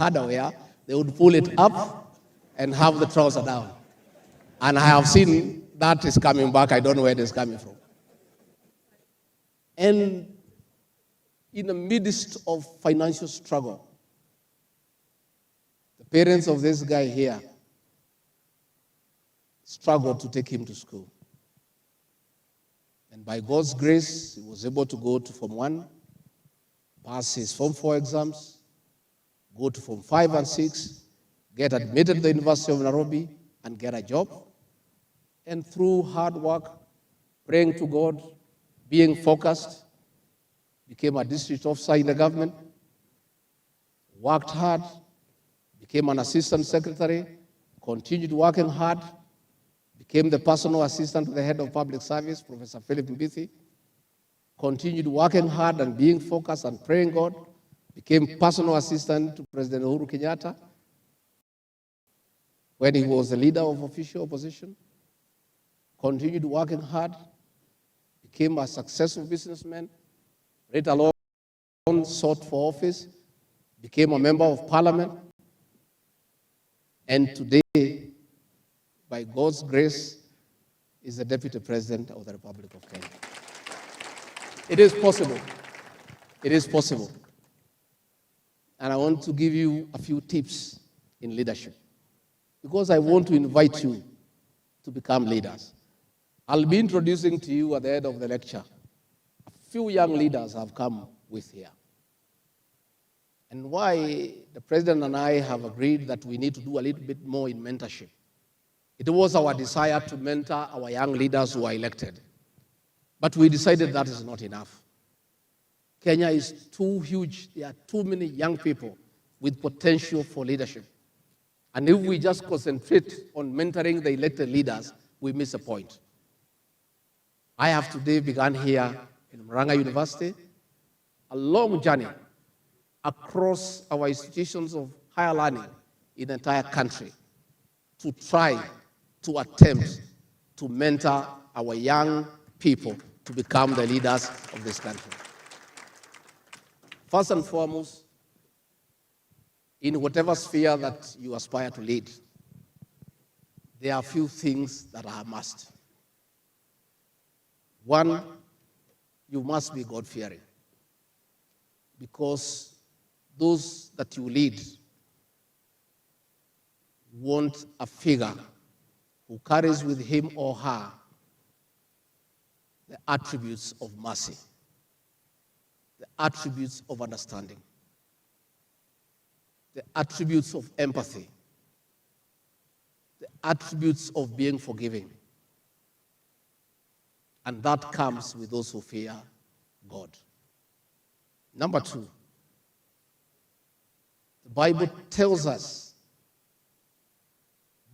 underwear, they would pull it up and have the trouser down. And I have seen that is coming back. I don't know where it is coming from. And in the midst of financial struggle, the parents of this guy here struggled to take him to school. And by God's grace, he was able to go to Form 1, pass his Form 4 exams, go to Form 5 and 6, get admitted to the University of Nairobi, and get a job. And through hard work, praying to God, being focused, became a district officer in the government, worked hard, became an assistant secretary, continued working hard, became the personal assistant to the head of public service, Professor Philip Mbithi, continued working hard and being focused and praying God, became personal assistant to President Uhuru Kenyatta when he was the leader of official opposition, continued working hard, became a successful businessman, let alone sought for office, became a member of parliament, and today, by God's grace, is the Deputy President of the Republic of Kenya. It is possible. It is possible. And I want to give you a few tips in leadership, because I want to invite you to become leaders. I'll be introducing to you at the end of the lecture a few young leaders I've come with here. And why the President and I have agreed that we need to do a little bit more in mentorship. It was our desire to mentor our young leaders who are elected. But we decided that is not enough. Kenya is too huge. There are too many young people with potential for leadership. And if we just concentrate on mentoring the elected leaders, we miss a point. I have today begun here in Murang'a University a long journey across our institutions of higher learning in the entire country to try to attempt to mentor our young people to become the leaders of this country. First and foremost, in whatever sphere that you aspire to lead, there are a few things that are a must. One, you must be God-fearing, because those that you lead want a figure who carries with him or her the attributes of mercy, the attributes of understanding, the attributes of empathy, the attributes of being forgiving. And that comes with those who fear God. Number two, the Bible tells us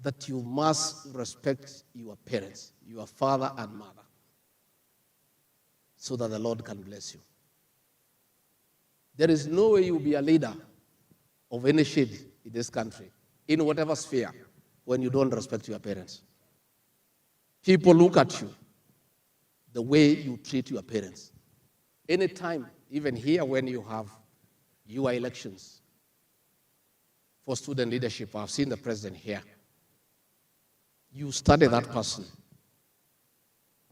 that you must respect your parents, your father and mother, so that the Lord can bless you. There is no way you'll be a leader of any shade in this country, in whatever sphere, when you don't respect your parents. People look at you the way you treat your parents. Anytime, even here when you have your elections for student leadership, I've seen the president here. You study that person.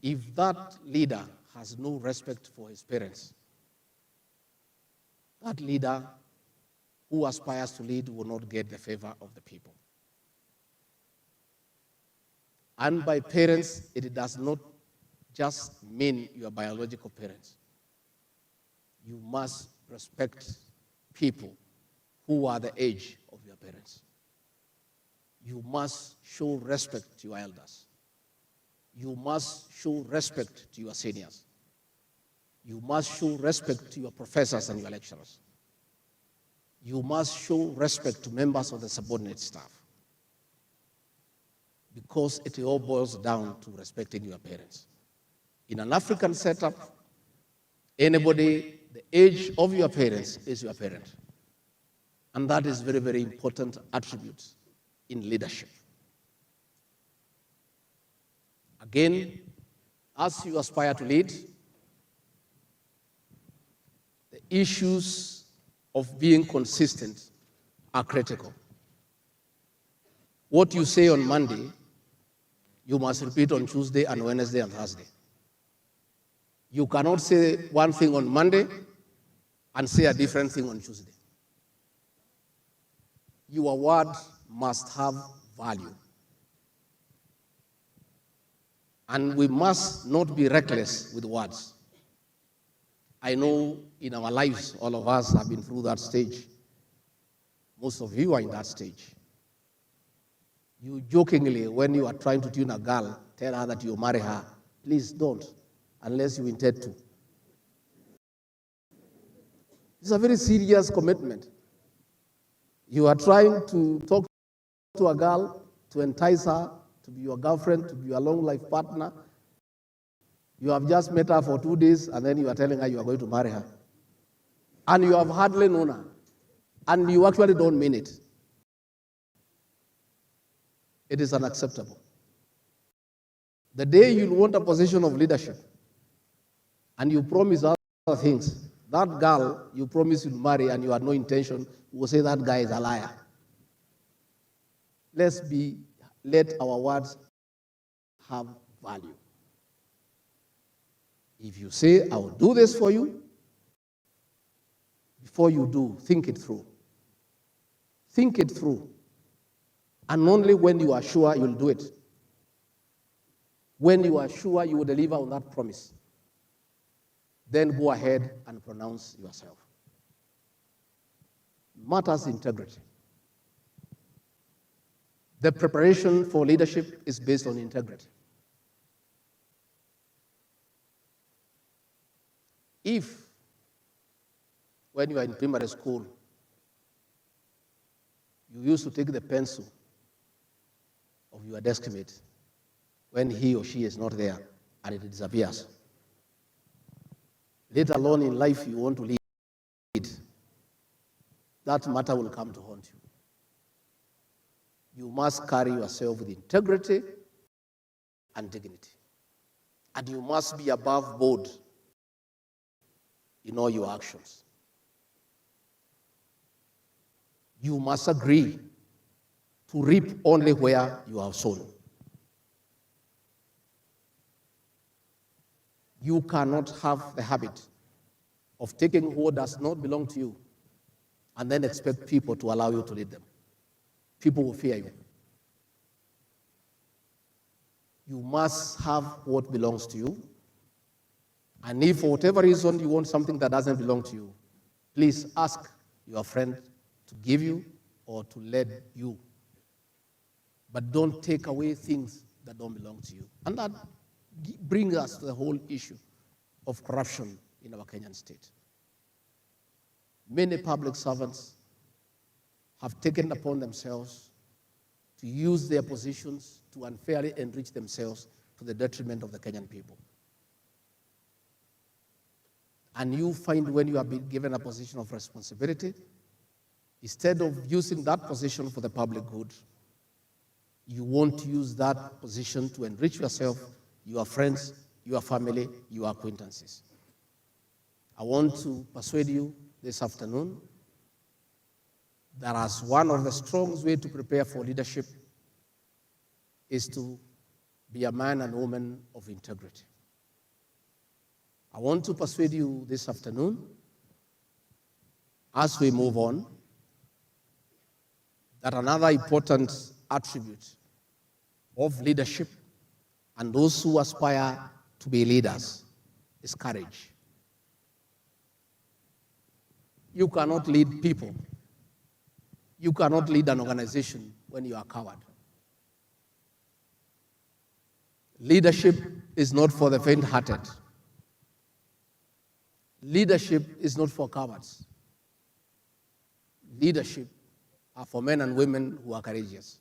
If that leader has no respect for his parents, that leader who aspires to lead will not get the favor of the people. And by parents, it does not just mean your biological parents. You must respect people who are the age of your parents. You must show respect to your elders. You must show respect to your seniors. You must show respect to your professors and your lecturers. You must show respect to members of the subordinate staff, because it all boils down to respecting your parents. In an African setup, anybody, the age of your parents is your parent. And that is very, very important attribute in leadership. Again, as you aspire to lead, the issues of being consistent are critical. What you say on Monday, you must repeat on Tuesday and Wednesday and Thursday. You cannot say one thing on Monday and say a different thing on Tuesday. Your word must have value. And we must not be reckless with words. I know in our lives, all of us have been through that stage. Most of you are in that stage. You jokingly, when you are trying to tune a girl, tell her that you marry her. Please don't, unless you intend to. It's a very serious commitment. You are trying to talk to a girl, to entice her, to be your girlfriend, to be your long life partner. You have just met her for 2 days, and then you are telling her you are going to marry her. And you have hardly known her. And you actually don't mean it. It is unacceptable. The day you want a position of leadership, and you promise other things, that girl you promise you'll marry and you had no intention, will say that guy is a liar. Let our words have value. If you say, I will do this for you, before you do, think it through. Think it through. And only when you are sure you'll do it. When you are sure you will deliver on that promise, then go ahead and pronounce yourself. Matters integrity. The preparation for leadership is based on integrity. If, when you are in primary school, you used to take the pencil of your desk mate when he or she is not there and it disappears, let alone in life you want to lead, that matter will come to haunt you. You must carry yourself with integrity and dignity. And you must be above board in all your actions. You must agree to reap only where you have sown. You cannot have the habit of taking what does not belong to you and then expect people to allow you to lead them. People will fear you. You must have what belongs to you. And if for whatever reason you want something that doesn't belong to you, please ask your friend to give you or to lead you. But don't take away things that don't belong to you. And that brings us to the whole issue of corruption in our Kenyan state. Many public servants have taken upon themselves to use their positions to unfairly enrich themselves to the detriment of the Kenyan people. And you find when you have been given a position of responsibility, instead of using that position for the public good, you won't use that position to enrich yourself, your friends, your family, your acquaintances. I want to persuade you this afternoon that as one of the strongest ways to prepare for leadership is to be a man and woman of integrity. I want to persuade you this afternoon, as we move on, that another important attribute of leadership and those who aspire to be leaders is courage. You cannot lead people. You cannot lead an organization when you are a coward. Leadership is not for the faint-hearted. Leadership is not for cowards. Leadership are for men and women who are courageous.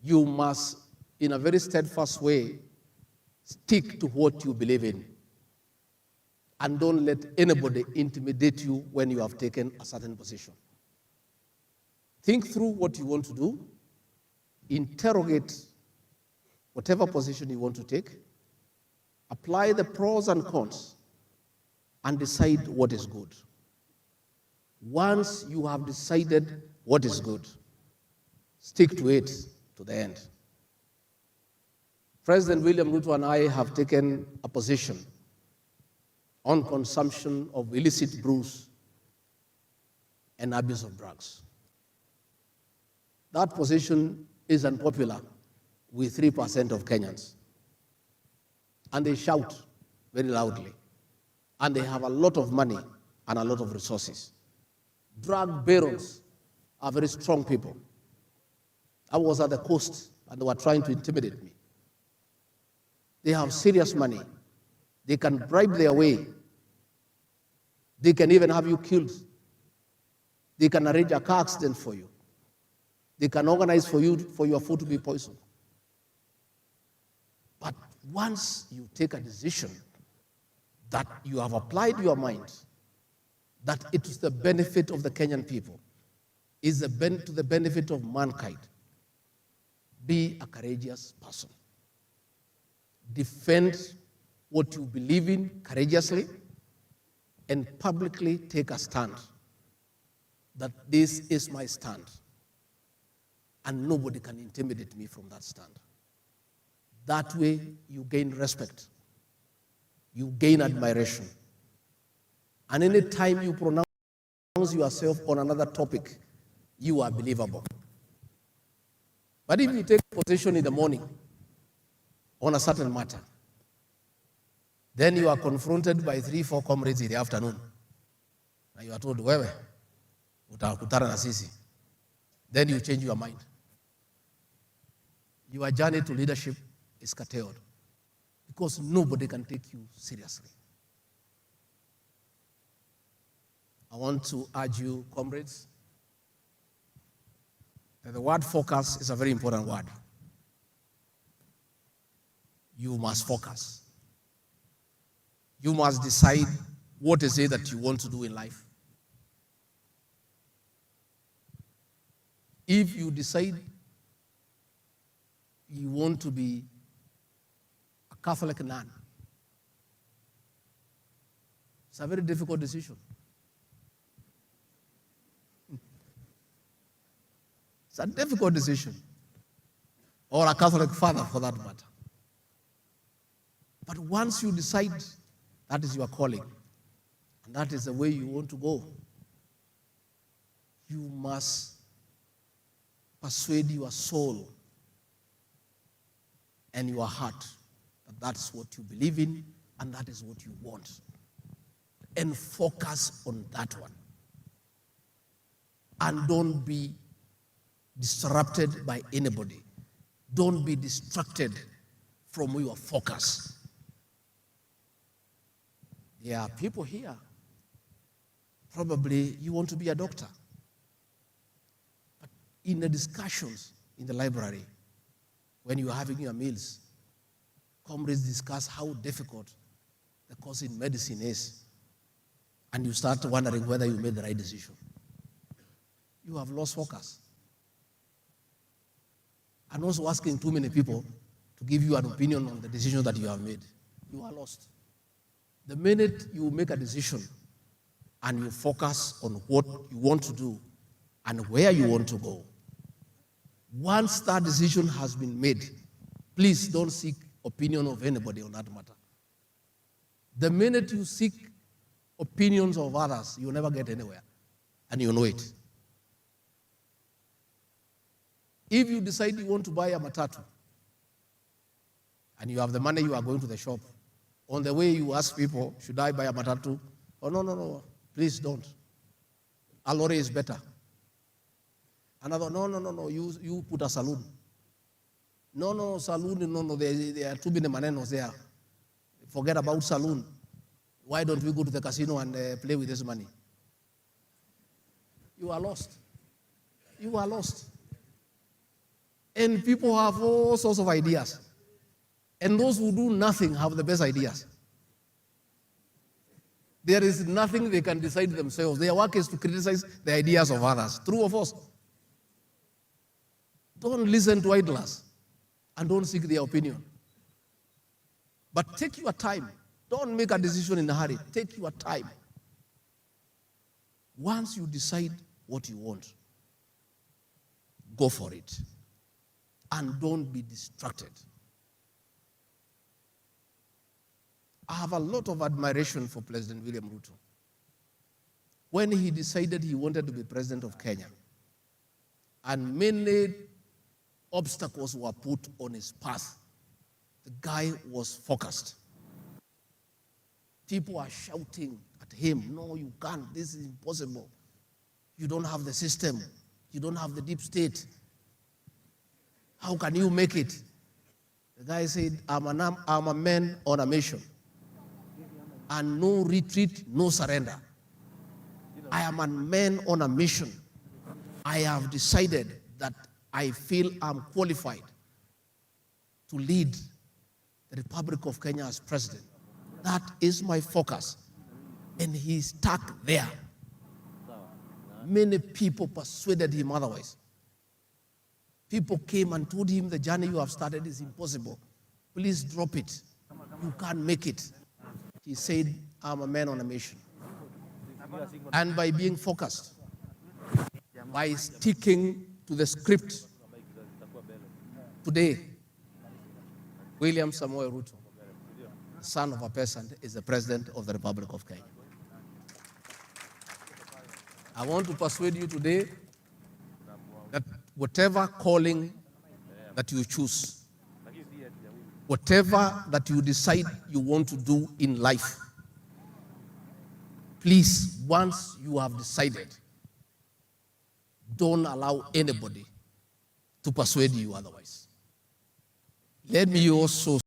You must, in a very steadfast way, stick to what you believe in. And don't let anybody intimidate you when you have taken a certain position. Think through what you want to do. Interrogate whatever position you want to take. Apply the pros and cons and decide what is good. Once you have decided what is good, stick to it to the end. President William Ruto and I have taken a position on consumption of illicit brews and abuse of drugs. That position is unpopular with 3% of Kenyans. And they shout very loudly. And they have a lot of money and a lot of resources. Drug barons are very strong people. I was at the coast and they were trying to intimidate me. They have serious money. They can bribe their way. They can even have you killed. They can arrange a car accident for you. They can organize for you for your food to be poisoned. But once you take a decision that you have applied your mind, that it is the benefit of the Kenyan people, is to the benefit of mankind, be a courageous person. Defend what you believe in courageously and publicly take a stand that this is my stand and nobody can intimidate me from that stand. That way you gain respect, you gain admiration. And any time you pronounce yourself on another topic, you are believable. But if you take a position in the morning on a certain matter, then you are confronted by 3-4 comrades in the afternoon. And you are told, wewe, utakutana na sisi. Then you change your mind. Your journey to leadership is curtailed because nobody can take you seriously. I want to urge you, comrades, that the word focus is a very important word. You must focus. You must decide what is it that you want to do in life. If you decide you want to be a Catholic nun, it's a very difficult decision. It's a difficult decision. Or a Catholic father, for that matter. But once you decide that is your calling, and that is the way you want to go, you must persuade your soul and your heart that that's what you believe in and that is what you want. And focus on that one. And don't be disrupted by anybody. Don't be distracted from your focus. There are people here, probably you want to be a doctor. But in the discussions in the library, when you are having your meals, comrades discuss how difficult the course in medicine is, and you start wondering whether you made the right decision. You have lost focus. And also asking too many people to give you an opinion on the decision that you have made. You are lost. The minute you make a decision and you focus on what you want to do and where you want to go, once that decision has been made, please don't seek opinion of anybody on that matter. The minute you seek opinions of others, you'll never get anywhere, and you know it. If you decide you want to buy a matatu, and you have the money, you are going to the shop, on the way you ask people, should I buy a matatu? Oh, no, please don't. A lorry is better. Another, no, you put a saloon. No, saloon, no, there are too many manenos there. Forget about saloon. Why don't we go to the casino and play with this money? You are lost. You are lost. And people have all sorts of ideas. And those who do nothing have the best ideas. There is nothing they can decide themselves. Their work is to criticize the ideas of others. True or false? Don't listen to idlers and don't seek their opinion. But take your time. Don't make a decision in a hurry. Take your time. Once you decide what you want, go for it. And don't be distracted. I have a lot of admiration for President William Ruto. When he decided he wanted to be president of Kenya, and many obstacles were put on his path, the guy was focused. People are shouting at him, no, you can't, this is impossible. You don't have the system. You don't have the deep state. How can you make it? The guy said, I'm a man on a mission. And no retreat, no surrender. I am a man on a mission. I have decided that I feel I'm qualified to lead the Republic of Kenya as president. That is my focus. And he's stuck there. Many people persuaded him otherwise. People came and told him the journey you have started is impossible. Please drop it. You can't make it. He said, I'm a man on a mission. And by being focused, by sticking to the script, today, William Samoei Ruto, son of a peasant, is the president of the Republic of Kenya. I want to persuade you today that whatever calling that you choose, whatever that you decide you want to do in life, please, once you have decided, don't allow anybody to persuade you otherwise. Let me also